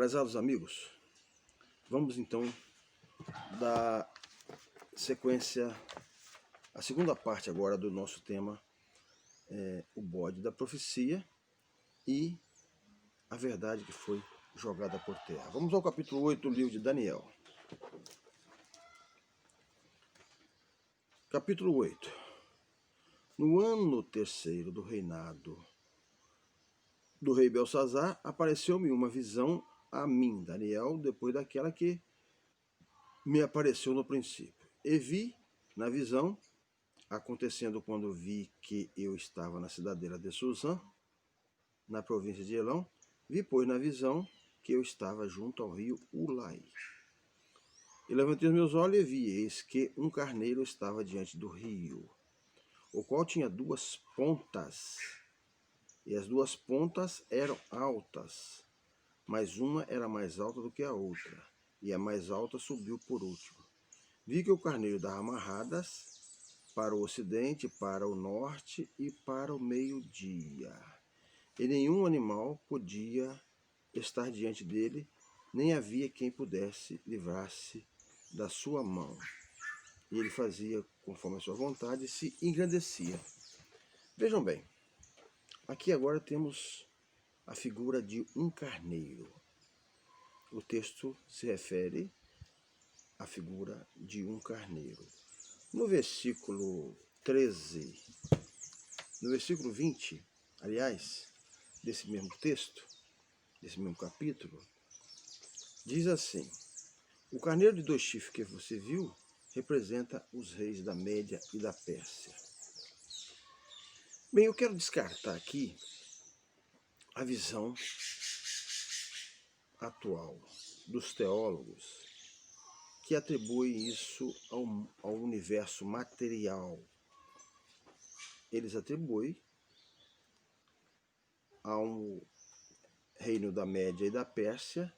Prezados amigos, vamos então dar sequência à segunda parte agora do nosso tema, o bode da profecia e a verdade que foi jogada por terra. Vamos ao capítulo 8 do livro de Daniel. Capítulo 8. No ano terceiro do reinado do rei Belsazar, apareceu-me uma visão a mim, Daniel, depois daquela que me apareceu no princípio. E vi na visão, acontecendo quando vi que eu estava na cidadela de Suzã, na província de Elão, vi, pois, na visão que eu estava junto ao rio Ulai. E levantei os meus olhos e vi, eis que um carneiro estava diante do rio, o qual tinha duas pontas, e as duas pontas eram altas, mas uma era mais alta do que a outra, e a mais alta subiu por último. Vi que o carneiro dava amarradas para o ocidente, para o norte e para o meio-dia. E nenhum animal podia estar diante dele, nem havia quem pudesse livrar-se da sua mão. E ele fazia conforme a sua vontade e se engrandecia. Vejam bem, aqui agora temos a figura de um carneiro. O texto se refere à figura de um carneiro. No versículo 13, no versículo 20, aliás, desse mesmo texto, desse mesmo capítulo, diz assim: o carneiro de dois chifres que você viu representa os reis da Média e da Pérsia. Bem, eu quero descartar aqui a visão atual dos teólogos que atribuem isso ao universo material. Eles atribuem ao reino da Média e da Pérsia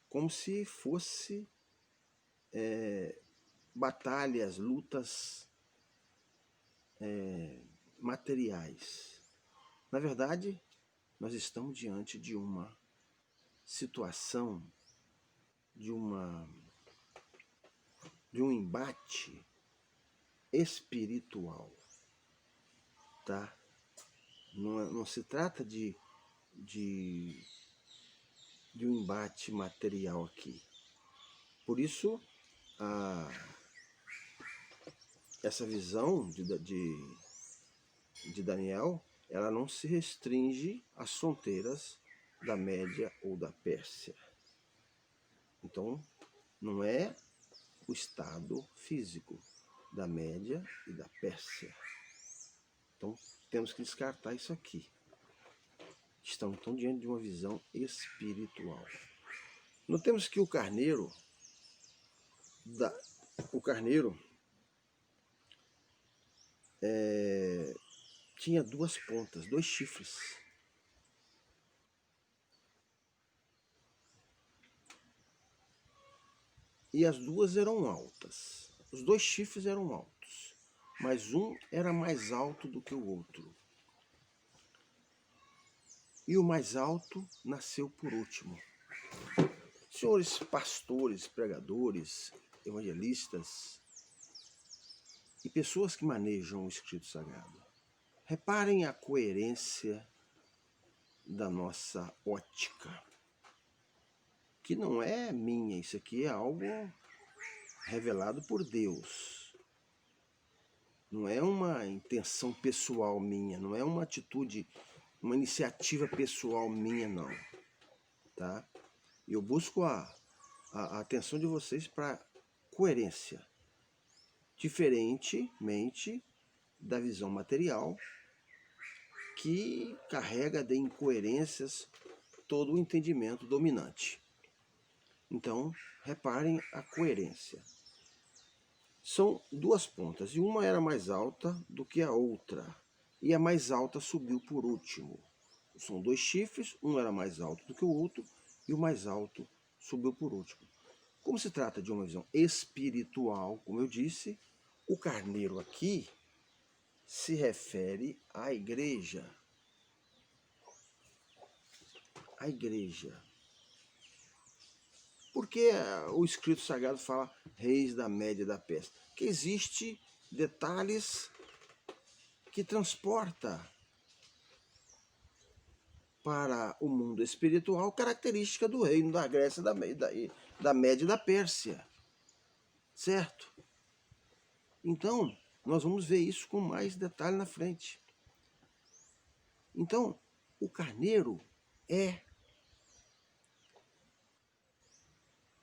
como se fosse batalhas, lutas materiais. Na verdade, nós estamos diante de uma situação, de um embate espiritual, tá? Não se trata de um embate material aqui. Por isso, essa visão de Daniel, ela não se restringe às fronteiras da Média ou da Pérsia. Então, não é o estado físico da Média e da Pérsia. Então, temos que descartar isso aqui. Estamos então diante de uma visão espiritual. Notemos que o carneiro tinha duas pontas, dois chifres. E as duas eram altas. Os dois chifres eram altos, mas um era mais alto do que o outro. E o mais alto nasceu por último. Senhores pastores, pregadores, evangelistas e pessoas que manejam o Escrito Sagrado, reparem a coerência da nossa ótica, que não é minha, isso aqui é algo revelado por Deus. Não é uma intenção pessoal minha, não é uma atitude, uma iniciativa pessoal minha, não. Tá? Eu busco a atenção de vocês para coerência, diferentemente da visão material, que carrega de incoerências todo o entendimento dominante. Então, reparem a coerência. São duas pontas, e uma era mais alta do que a outra, e a mais alta subiu por último. São dois chifres, um era mais alto do que o outro, e o mais alto subiu por último. Como se trata de uma visão espiritual, como eu disse, o carneiro aqui se refere à igreja. A igreja. Porque o escrito sagrado fala reis da Média e da Pérsia? Que existe detalhes que transporta para o mundo espiritual característica do reino da Grécia, da Média e da Pérsia. Certo? Então, nós vamos ver isso com mais detalhe na frente. Então, o carneiro é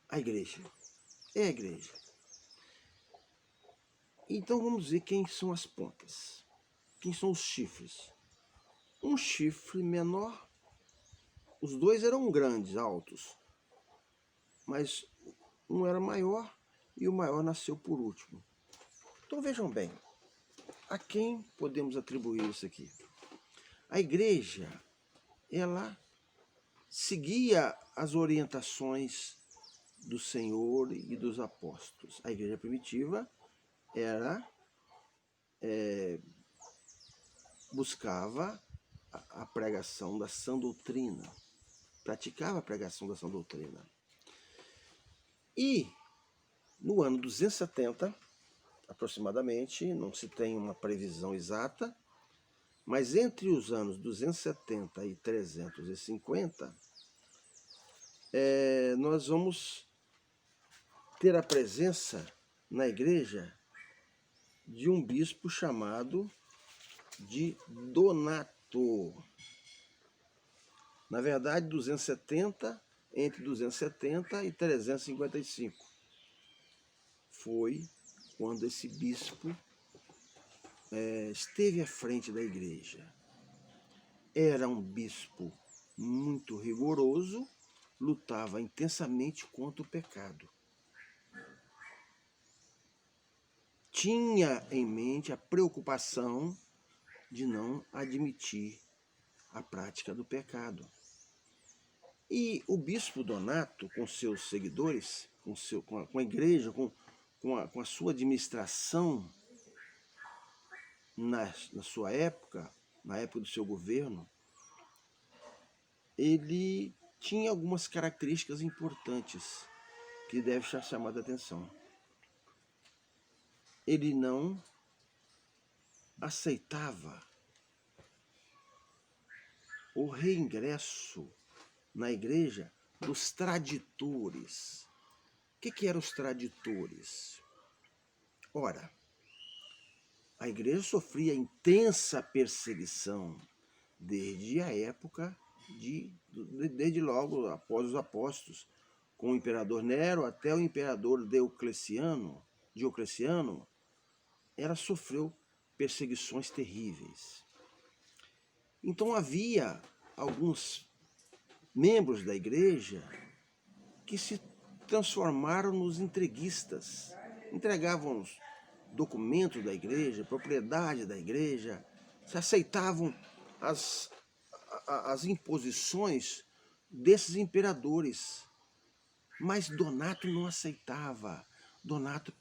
a igreja. É a igreja. Então, vamos ver quem são as pontas. Quem são os chifres? Um chifre menor. Os dois eram grandes, altos. Mas um era maior e o maior nasceu por último. Então, vejam bem. A quem podemos atribuir isso aqui? A igreja, ela seguia as orientações do Senhor e dos apóstolos. A igreja primitiva buscava a pregação da sã doutrina, praticava a pregação da sã doutrina. E no ano 270, aproximadamente, não se tem uma previsão exata, mas entre os anos 270 e 350, nós vamos ter a presença na igreja de um bispo chamado de Donato. Na verdade, entre 270 e 355. Foi quando esse bispo esteve à frente da igreja. Era um bispo muito rigoroso, lutava intensamente contra o pecado. Tinha em mente a preocupação de não admitir a prática do pecado. E o bispo Donato, com seus seguidores, com a igreja, com a sua administração na sua época, na época do seu governo, ele tinha algumas características importantes que devem ser chamadas a atenção. Ele não aceitava o reingresso na igreja dos traditores. O que eram os traditores? Ora, a igreja sofria intensa perseguição desde a época, desde logo após os apóstolos, com o imperador Nero até o imperador Diocleciano, ela sofreu perseguições terríveis. Então havia alguns membros da igreja que se transformaram nos entreguistas, entregavam os documentos da igreja, propriedade da igreja, se aceitavam as imposições desses imperadores. Mas Donato não aceitava. Donato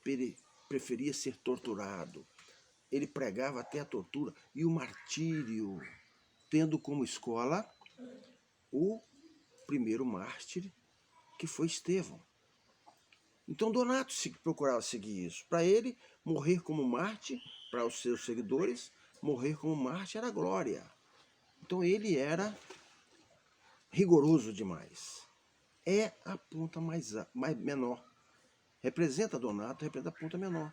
preferia ser torturado. Ele pregava até a tortura e o martírio, tendo como escola o primeiro mártir, que foi Estevão. Então Donato procurava seguir isso. Para ele, morrer como mártir, para os seus seguidores, morrer como mártir era glória. Então ele era rigoroso demais. É a ponta mais menor. Representa Donato, representa a ponta menor.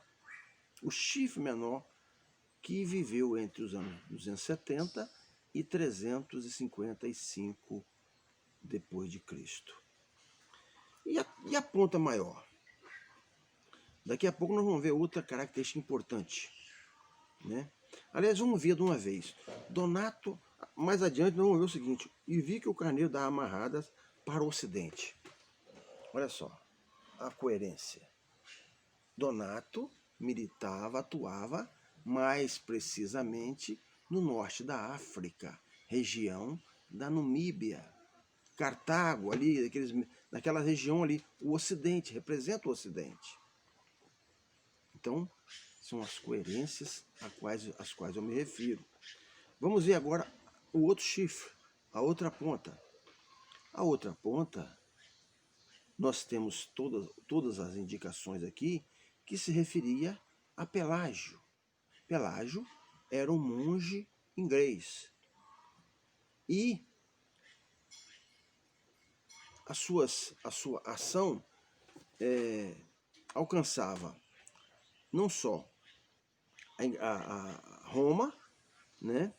O chifre menor que viveu entre os anos 270 e 355 depois de Cristo. E a ponta maior? Daqui a pouco nós vamos ver outra característica importante, né? Aliás, vamos ver de uma vez. Donato, mais adiante, nós vamos ver o seguinte: e vi que o carneiro dava amarradas para o ocidente. Olha só, a coerência. Donato militava, atuava mais precisamente no norte da África, região da Namíbia, Cartago, ali, naquela região ali, o ocidente, representa o ocidente. Então, são as coerências às quais eu me refiro. Vamos ver agora o outro chifre, a outra ponta. A outra ponta nós temos todas as indicações aqui que se referia a Pelágio. Pelágio era um monge inglês. E a sua ação alcançava não só a Roma, né,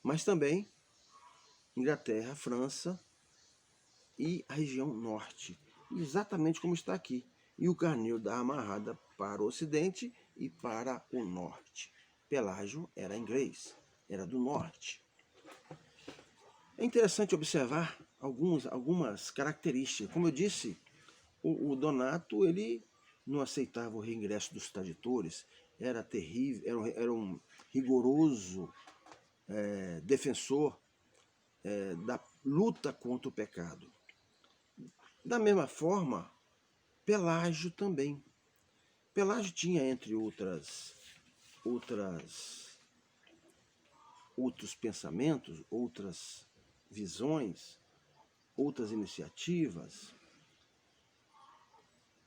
mas também Inglaterra, França e a região norte, exatamente como está aqui. E o carneiro da amarrada para o ocidente e para o norte. Pelágio era inglês, era do norte. É interessante observar algumas características. Como eu disse, o Donato ele não aceitava o reingresso dos traditores, era terrível, era um rigoroso defensor da luta contra o pecado. Da mesma forma, Pelágio também. Pelágio tinha, entre outros pensamentos, outras visões, outras iniciativas.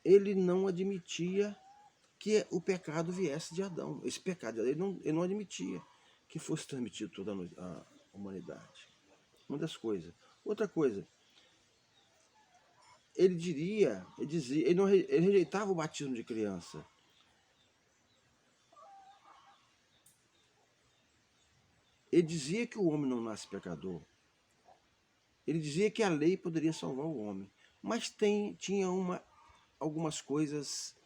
Ele não admitia que o pecado viesse de Adão. Esse pecado, ele não admitia que fosse transmitido toda a humanidade. Uma das coisas. Outra coisa, ele rejeitava o batismo de criança. Ele dizia que o homem não nasce pecador. Ele dizia que a lei poderia salvar o homem. Mas tinha algumas coisas,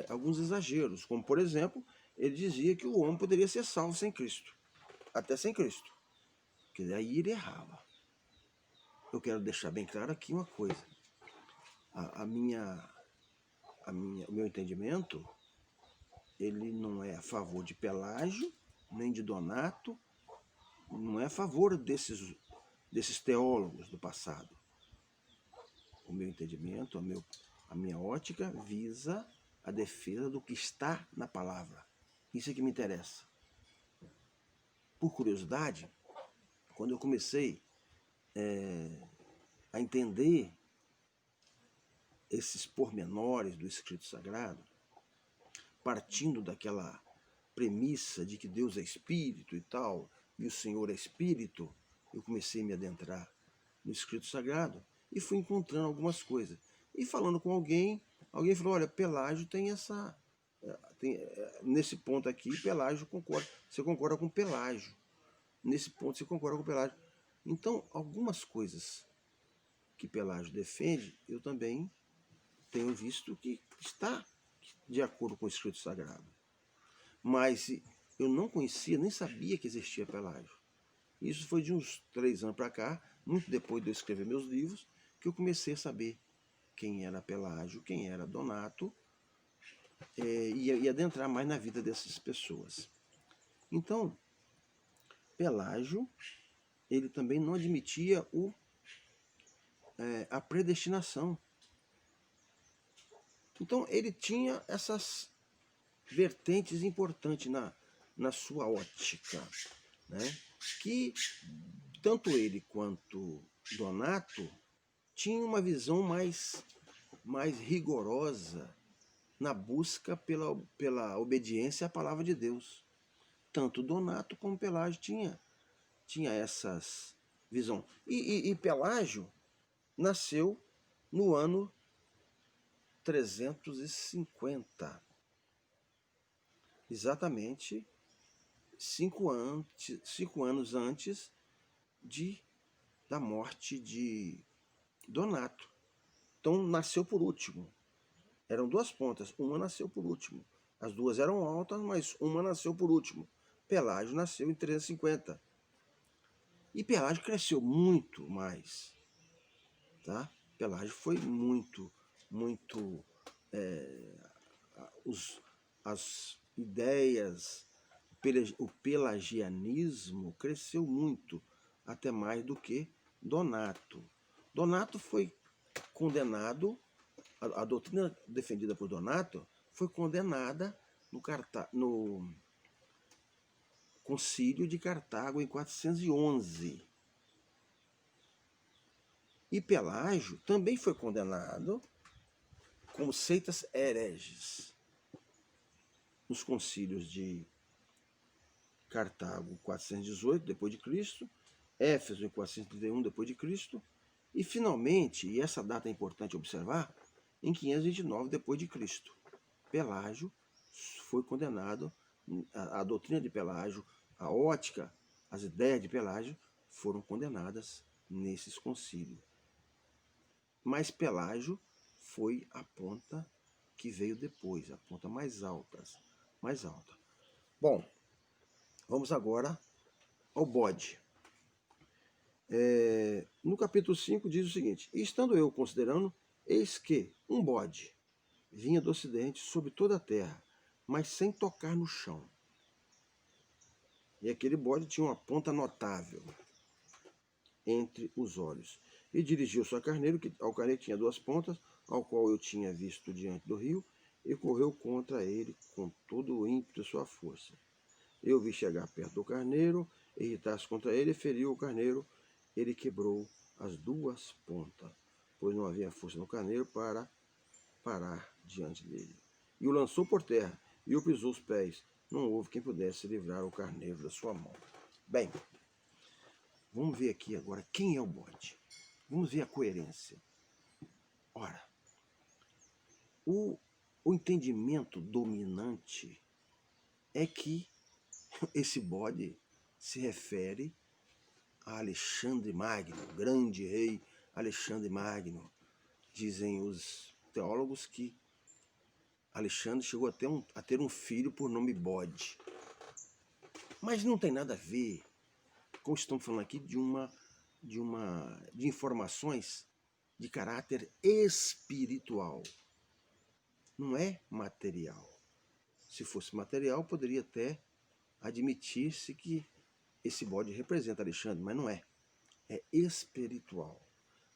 alguns exageros. Como, por exemplo, ele dizia que o homem poderia ser salvo sem Cristo. Até sem Cristo. Porque aí ele errava. Eu quero deixar bem claro aqui uma coisa. O meu entendimento, ele não é a favor de Pelágio, nem de Donato, não é a favor desses teólogos do passado. O meu entendimento, a minha ótica visa a defesa do que está na palavra. Isso é que me interessa. Por curiosidade, quando eu comecei a entender esses pormenores do Escrito Sagrado, partindo daquela premissa de que Deus é Espírito e tal, e o Senhor é Espírito, eu comecei a me adentrar no Escrito Sagrado e fui encontrando algumas coisas. E falando com alguém falou, olha, Pelágio tem essa... nesse ponto aqui, Pelágio concorda. Você concorda com Pelágio. Nesse ponto você concorda com Pelágio. Então, algumas coisas que Pelágio defende, eu também tenho visto que está de acordo com o Escrito Sagrado. Mas eu não conhecia, nem sabia que existia Pelágio. Isso foi de uns 3 anos para cá, muito depois de eu escrever meus livros, que eu comecei a saber quem era Pelágio, quem era Donato, e adentrar mais na vida dessas pessoas. Então, Pelágio, ele também não admitia a predestinação. Então, ele tinha essas vertentes importantes na sua ótica, né? Que tanto ele quanto Donato tinham uma visão mais rigorosa na busca pela obediência à palavra de Deus. Tanto Donato como Pelágio tinha essas visões. E Pelágio nasceu no ano 350. Exatamente 5 anos antes da morte de Donato. Então nasceu por último. Eram 2 pontas, uma nasceu por último. As 2 eram altas, mas uma nasceu por último. Pelágio nasceu em 350. E Pelágio cresceu muito mais. Tá? Pelágio foi muito as ideias, o pelagianismo cresceu muito, até mais do que Donato. Donato foi condenado, a doutrina defendida por Donato foi condenada no Concílio de Cartago em 411. E Pelágio também foi condenado como seitas hereges. Nos concílios de Cartago, 418 depois de Cristo, Éfeso em 431 depois de Cristo, e finalmente, e essa data é importante observar, em 529 depois de Cristo. Pelágio foi condenado, a doutrina de Pelágio, a ótica, as ideias de Pelágio foram condenadas nesses concílios. Mas Pelágio foi a ponta que veio depois, a ponta mais alta. Bom, vamos agora ao bode. No capítulo 5 diz o seguinte: e estando eu considerando, eis que um bode vinha do ocidente sobre toda a terra, mas sem tocar no chão. E aquele bode tinha uma ponta notável entre os olhos. E dirigiu-se ao carneiro que tinha duas pontas, ao qual eu tinha visto diante do rio, e correu contra ele com todo o ímpeto de sua força. Eu vi chegar perto do carneiro, irritar-se contra ele, e feriu o carneiro. Ele quebrou as duas pontas, pois não havia força no carneiro para parar diante dele. E o lançou por terra, e o pisou os pés. Não houve quem pudesse livrar o carneiro da sua mão. Bem, vamos ver aqui agora quem é o bode. Vamos ver a coerência. Ora, o entendimento dominante é que esse bode se refere a Alexandre Magno, o grande rei Alexandre Magno. Dizem os teólogos que Alexandre chegou a ter um filho por nome Bode. Mas não tem nada a ver com, estamos falando aqui de informações de caráter espiritual. Não é material. Se fosse material, poderia até admitir-se que esse bode representa Alexandre, mas não é. É espiritual.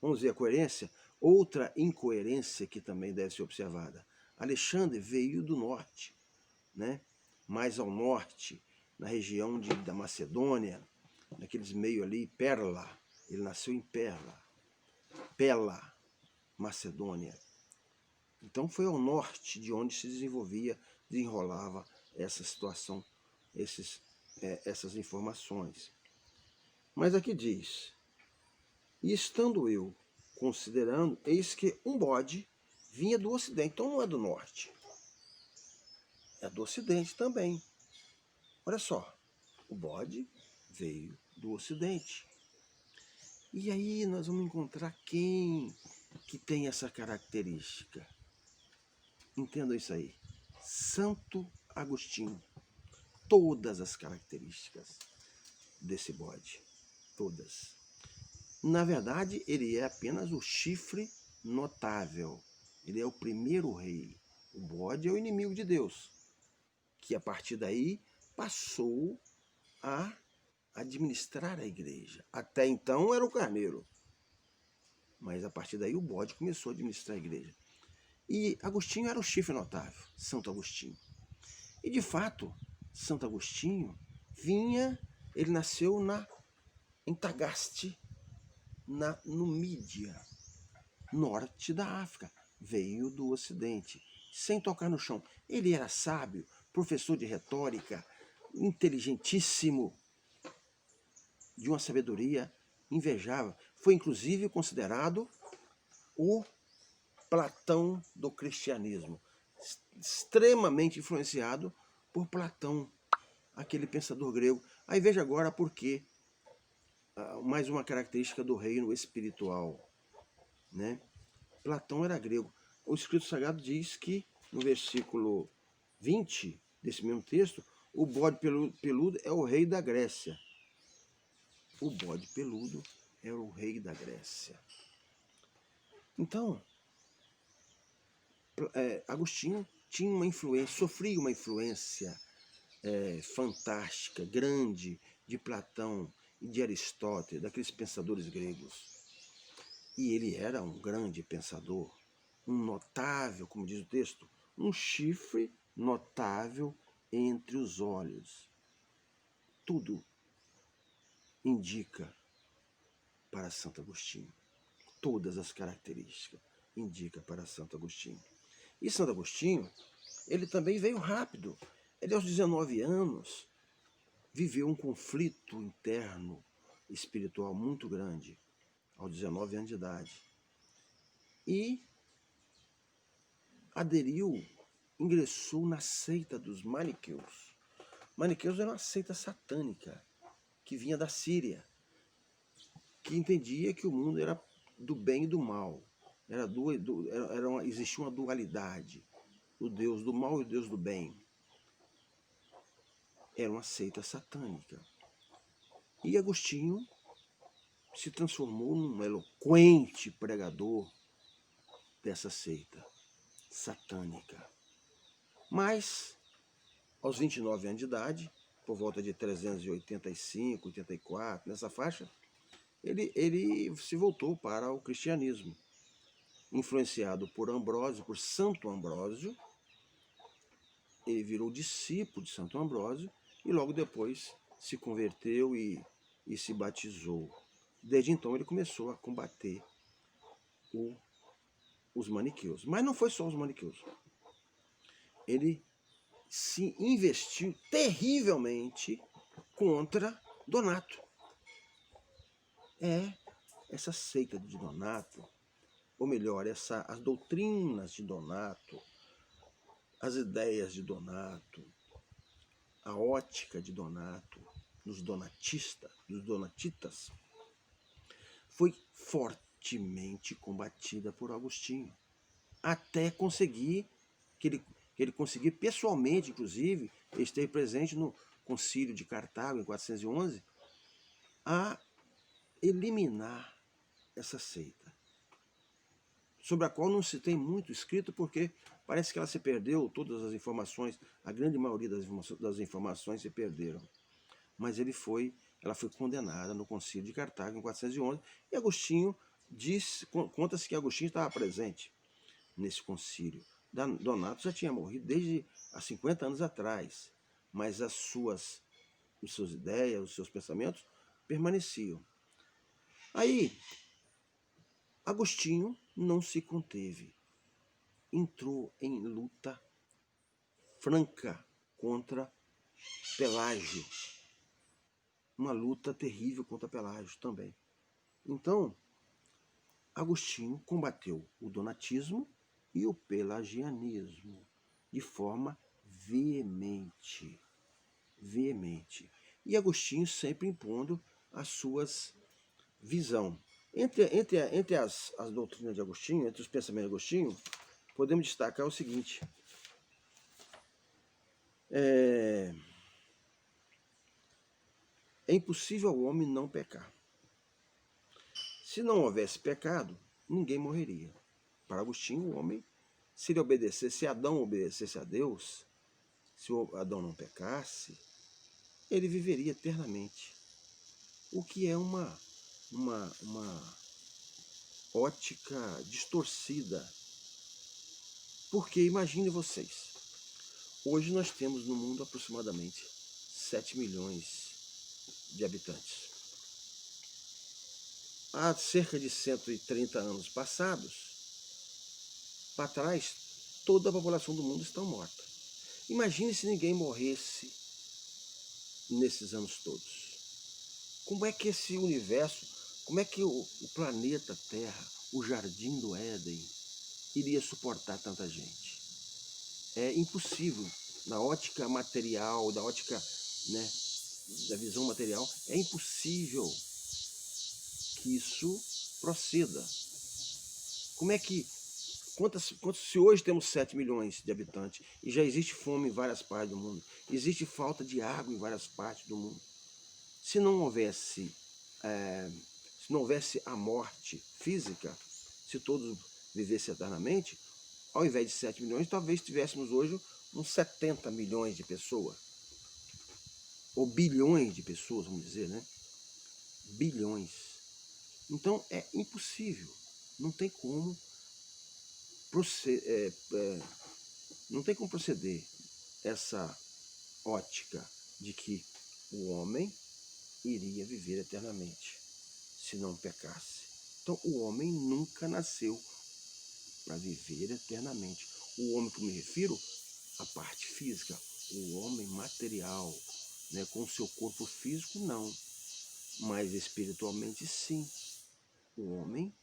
Vamos ver a coerência? Outra incoerência que também deve ser observada. Alexandre veio do norte, né? Mais ao norte, na região da Macedônia, naqueles meios ali, Perla. Ele nasceu em Pela, Macedônia. Então foi ao norte de onde se desenrolava essa situação, essas informações. Mas aqui diz: e estando eu considerando, eis que um bode vinha do ocidente. Então não é do norte, é do ocidente também. Olha só, o bode veio do ocidente. E aí nós vamos encontrar quem que tem essa característica. Entendam isso aí. Santo Agostinho. Todas as características desse bode. Todas. Na verdade, ele é apenas o chifre notável. Ele é o primeiro rei. O bode é o inimigo de Deus, que a partir daí passou a administrar a igreja. Até então era o carneiro, mas a partir daí o bode começou a administrar a igreja. E Agostinho era o chifre notável, Santo Agostinho. E de fato, Santo Agostinho ele nasceu em Tagaste, na Numídia, norte da África. Veio do ocidente, sem tocar no chão. Ele era sábio, professor de retórica, inteligentíssimo, de uma sabedoria invejável. Foi inclusive considerado o Platão do cristianismo, extremamente influenciado por Platão, aquele pensador grego. Aí veja agora por que mais uma característica do reino espiritual, né? Platão era grego. O Escrito Sagrado diz que, no versículo 20 desse mesmo texto, o bode peludo é o rei da Grécia. O bode peludo é o rei da Grécia. Então, Agostinho tinha uma influência, sofria uma influência fantástica, grande, de Platão e de Aristóteles, daqueles pensadores gregos. E ele era um grande pensador, um notável, como diz o texto, um chifre notável entre os olhos. Tudo indica para Santo Agostinho. Todas as características indicam para Santo Agostinho. E Santo Agostinho, ele também veio rápido. Ele, aos 19 anos, viveu um conflito interno espiritual muito grande, aos 19 anos de idade. E ingressou na seita dos maniqueus. Maniqueus era uma seita satânica que vinha da Síria, que entendia que o mundo era do bem e do mal. Existia uma dualidade, o Deus do mal e o Deus do bem. Era uma seita satânica. E Agostinho se transformou num eloquente pregador dessa seita satânica. Mas, aos 29 anos de idade, por volta de 385, 84, nessa faixa, ele se voltou para o cristianismo, influenciado por Ambrósio, por Santo Ambrósio. Ele virou discípulo de Santo Ambrósio e logo depois se converteu e se batizou. Desde então ele começou a combater os maniqueus. Mas não foi só os maniqueus. Ele se investiu terrivelmente contra Donato. Essa seita de Donato, ou melhor, as doutrinas de Donato, as ideias de Donato, a ótica de Donato, dos donatitas, foi fortemente combatida por Agostinho, até conseguir que ele conseguiu pessoalmente, inclusive, ele esteve presente no Concílio de Cartago, em 411, a eliminar essa seita, sobre a qual não se tem muito escrito, porque parece que ela se perdeu, todas as informações, a grande maioria das informações se perderam. Mas ela foi condenada no Concílio de Cartago, em 411, e Agostinho conta-se que Agostinho estava presente nesse concílio. Donato já tinha morrido desde há 50 anos atrás, mas as suas ideias, os seus pensamentos permaneciam. Aí, Agostinho não se conteve, entrou em luta franca contra Pelágio, uma luta terrível contra Pelágio também. Então, Agostinho combateu o donatismo e o pelagianismo de forma veemente. E Agostinho sempre impondo as suas visão. Entre as doutrinas de Agostinho, entre os pensamentos de Agostinho, podemos destacar o seguinte. É impossível ao homem não pecar. Se não houvesse pecado, ninguém morreria. Para Agostinho, o homem, se Adão obedecesse a Deus, se Adão não pecasse, ele viveria eternamente. O que é uma ótica distorcida. Porque imagine vocês, hoje nós temos no mundo aproximadamente 7 milhões de habitantes. Há cerca de 130 anos passados, para trás, toda a população do mundo está morta. Imagine se ninguém morresse nesses anos todos. Como é que esse universo, como é que o planeta Terra, o jardim do Éden, iria suportar tanta gente? É impossível. Na ótica material, da ótica, da visão material, é impossível que isso proceda. Como é que... se hoje temos 7 milhões de habitantes e já existe fome em várias partes do mundo, existe falta de água em várias partes do mundo, se não houvesse a morte física, se todos vivessem eternamente, ao invés de 7 milhões, talvez tivéssemos hoje uns 70 milhões de pessoas. Ou bilhões de pessoas, vamos dizer, né? Bilhões. Então é impossível. Não tem como proceder essa ótica de que o homem iria viver eternamente se não pecasse. Então o homem nunca nasceu para viver eternamente. O homem que eu me refiro, a parte física, o homem material, né, com o seu corpo físico, não. Mas espiritualmente, sim. O homem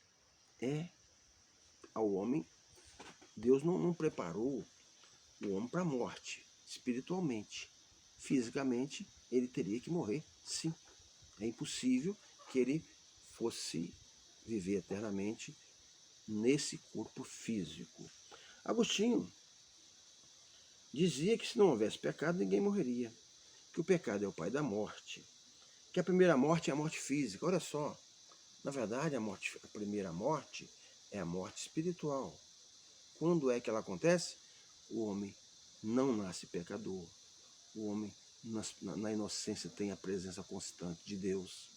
ao homem, Deus não preparou o homem para a morte, espiritualmente. Fisicamente, ele teria que morrer, sim. É impossível que ele fosse viver eternamente nesse corpo físico. Agostinho dizia que se não houvesse pecado, ninguém morreria, que o pecado é o pai da morte, que a primeira morte é a morte física. Olha só, na verdade, a primeira morte é a morte espiritual. Quando é que ela acontece? O homem não nasce pecador. O homem, na inocência, tem a presença constante de Deus.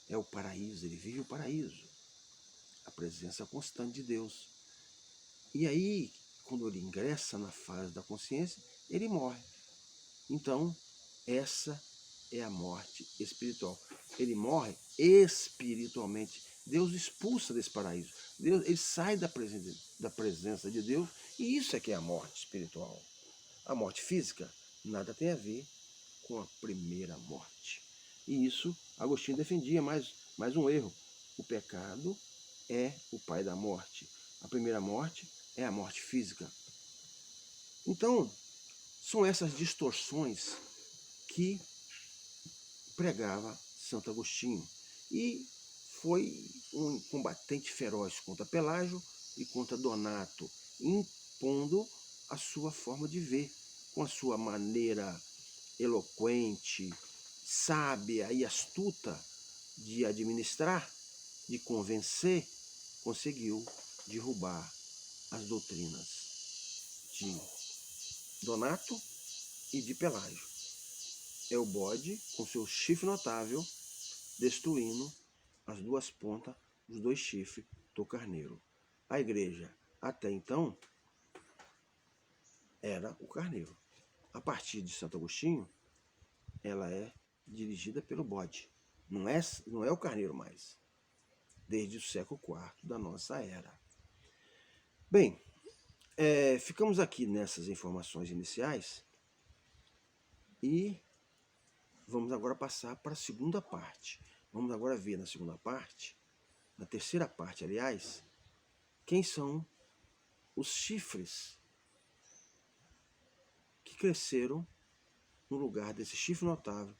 É o paraíso, ele vive o paraíso. A presença constante de Deus. E aí, quando ele ingressa na fase da consciência, ele morre. Então, essa é a morte espiritual. Ele morre espiritualmente. Deus expulsa desse paraíso. Ele sai da presença de Deus, e isso é que é a morte espiritual. A morte física nada tem a ver com a primeira morte. E isso Agostinho defendia, mais um erro. O pecado é o pai da morte. A primeira morte é a morte física. Então, são essas distorções que pregava Santo Agostinho. E foi um combatente feroz contra Pelágio e contra Donato, impondo a sua forma de ver, com a sua maneira eloquente, sábia e astuta de administrar, de convencer, conseguiu derrubar as doutrinas de Donato e de Pelágio. É o bode com seu chifre notável destruindo as duas pontas, os dois chifres do carneiro. A igreja, até então, era o carneiro. A partir de Santo Agostinho, ela é dirigida pelo bode. Não é o carneiro mais. Desde o século IV da nossa era. Bem, ficamos aqui nessas informações iniciais e vamos agora passar para a segunda parte. Vamos agora ver na segunda parte, na terceira parte, aliás, quem são os chifres que cresceram no lugar desse chifre notável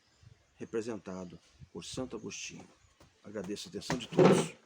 representado por Santo Agostinho. Agradeço a atenção de todos.